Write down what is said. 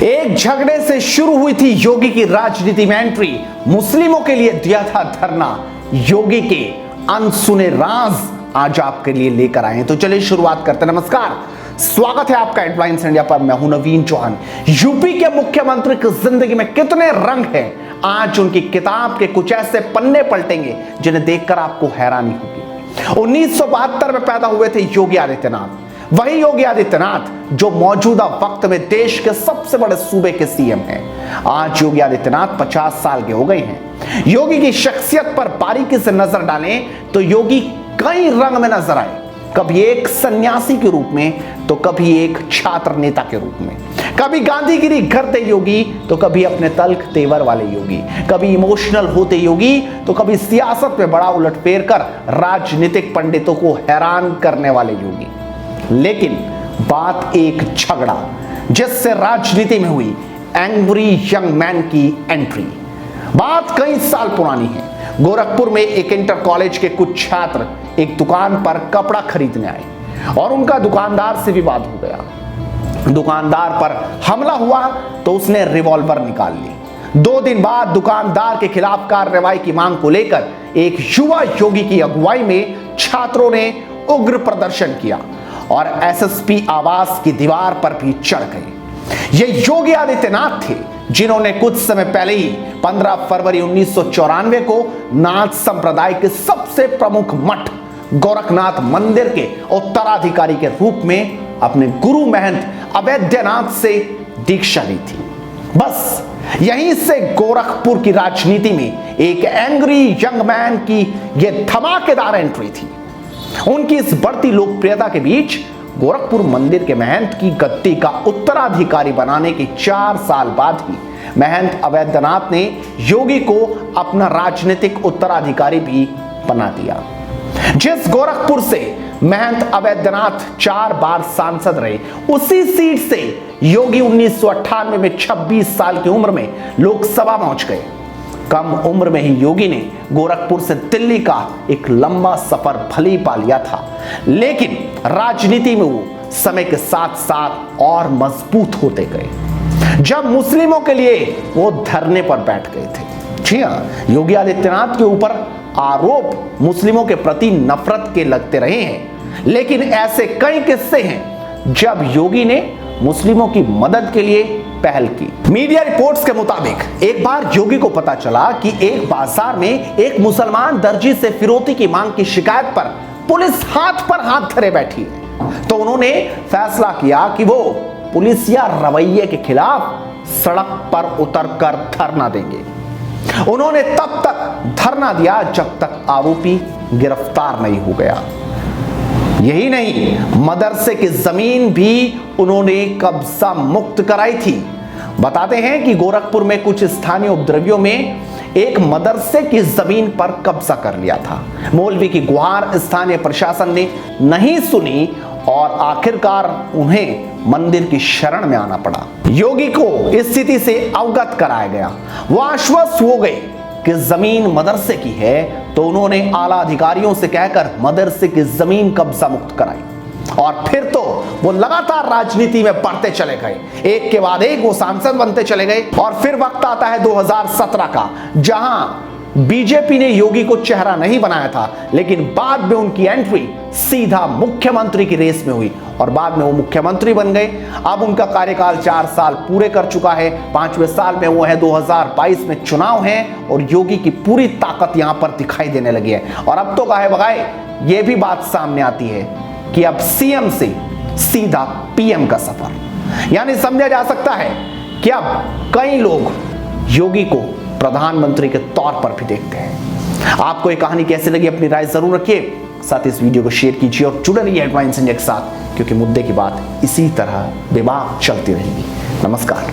एक झगड़े से शुरू हुई थी योगी की राजनीति में एंट्री। मुस्लिमों के लिए दिया था धरना, योगी के अनसुने राज आज आपके लिए लेकर आए हैं। तो चलिए शुरुआत करते हैं। नमस्कार, स्वागत है आपका हेडलाइंस इंडिया पर। मैं हूं नवीन चौहान। यूपी के मुख्यमंत्री की जिंदगी में कितने रंग हैं, आज उनकी किताब के कुछ ऐसे पन्ने पलटेंगे जिन्हें देखकर आपको हैरानी होगी। 1972 में पैदा हुए थे योगी आदित्यनाथ, वही योगी आदित्यनाथ जो मौजूदा वक्त में देश के सबसे बड़े सूबे के सीएम हैं। आज योगी आदित्यनाथ 50 साल के हो गए हैं। योगी की शख्सियत पर बारीकी से नजर डालें तो योगी कई रंग में नजर आए, कभी एक सन्यासी के रूप में तो कभी एक छात्र नेता के रूप में, कभी गांधीगिरी करते योगी तो कभी अपने तल्ख तेवर वाले योगी, कभी इमोशनल होते योगी तो कभी सियासत में बड़ा उलटफेर कर राजनीतिक पंडितों को हैरान करने वाले योगी। लेकिन बात एक झगड़ा जिससे राजनीति में हुई एंग्री यंग मैन की एंट्री। बात कई साल पुरानी है। गोरखपुर में एक इंटर कॉलेज के कुछ छात्र एक दुकान पर कपड़ा खरीदने आए और उनका दुकानदार से विवाद हो गया। दुकानदार पर हमला हुआ तो उसने रिवॉल्वर निकाल ली। 2 दिन बाद दुकानदार के खिलाफ कार्रवाई की मांग को लेकर एक युवा योगी की अगुवाई में छात्रों ने उग्र प्रदर्शन किया और एसएसपी आवास की दीवार पर भी चढ़ गए। ये योगी आदित्यनाथ थे जिन्होंने कुछ समय पहले ही 15 फरवरी 1994 को नाथ संप्रदाय के सबसे प्रमुख मठ गोरखनाथ मंदिर के उत्तराधिकारी के रूप में अपने गुरु महंत अवैधनाथ से दीक्षा ली थी। बस यहीं से गोरखपुर की राजनीति में एक एंग्री यंग मैन की यह धमाकेदार एंट्री थी। उनकी इस बढ़ती लोकप्रियता के बीच गोरखपुर मंदिर के महंत की गद्दी का उत्तराधिकारी बनाने के 4 साल बाद ही महंत अवैधनाथ ने योगी को अपना राजनीतिक उत्तराधिकारी भी बना दिया। जिस गोरखपुर से महंत अवैधनाथ 4 बार सांसद रहे, उसी सीट से योगी 1998 में 26 साल की उम्र में लोकसभा पहुंच गए। कम उम्र में ही योगी ने गोरखपुर से दिल्ली का एक लंबा सफर भले ही पा लिया था, लेकिन राजनीति में वो समय के साथ साथ और मजबूत होते गए। जब मुस्लिमों के लिए वो धरने पर बैठ गए थे। जी हाँ, योगी आदित्यनाथ के ऊपर आरोप मुस्लिमों के प्रति नफरत के लगते रहे हैं, लेकिन ऐसे कई किस्से हैं जब योगी ने मुस्लिमों की मदद के लिए पहल की। मीडिया रिपोर्ट्स के मुताबिक एक बार योगी को पता चला कि एक बाजार में एक मुसलमान दर्जी से फिरौती की मांग की शिकायत पर पुलिस हाथ पर हाथ धरे बैठी है, तो उन्होंने फैसला किया कि वो पुलिसिया रवैये के खिलाफ सड़क पर उतरकर धरना देंगे। उन्होंने तब तक धरना दिया जब तक आरोपी गिरफ्तार नहीं हो गया। यही नहीं, मदरसे की जमीन भी उन्होंने कब्जा मुक्त कराई थी। बताते हैं कि गोरखपुर में कुछ स्थानीय उपद्रवियों में एक मदरसे की जमीन पर कब्जा कर लिया था। मौलवी की गुहार स्थानीय प्रशासन ने नहीं सुनी और आखिरकार उन्हें मंदिर की शरण में आना पड़ा। योगी को इस स्थिति से अवगत कराया गया। वो आश्वस्त हो गए कि जमीन मदरसे की है, तो उन्होंने आला अधिकारियों से कहकर मदरसे की जमीन कब्जा मुक्त कराई और फिर तो वो लगातार राजनीति में बढ़ते चले गए। एक के बाद एक वो सांसद बनते चले गए। और फिर वक्त आता है 2017 का, जहां बीजेपी ने योगी को चेहरा नहीं बनाया था, लेकिन बाद में उनकी एंट्री सीधा मुख्यमंत्री की रेस में हुई और बाद में वो मुख्यमंत्री बन गए। अब उनका कार्यकाल 4 साल पूरे कर चुका है। 5वें साल में वो है। 2022 में चुनाव है और योगी की पूरी ताकत यहां पर दिखाई देने लगी है। और अब तो गाहे बगाए ये भी बात सामने आती है कि अब सीएम से सीधा पीएम का सफर, यानी समझा जा सकता है कि अब कई लोग योगी को प्रधानमंत्री के तौर पर भी देखते हैं। आपको ये कहानी कैसी लगी, अपनी राय जरूर रखिए। साथ ही इस वीडियो को शेयर कीजिए और जुड़े रहिए हेडलाइंस इंडिया के साथ, क्योंकि मुद्दे की बात इसी तरह बेबाक चलती रहेगी। नमस्कार।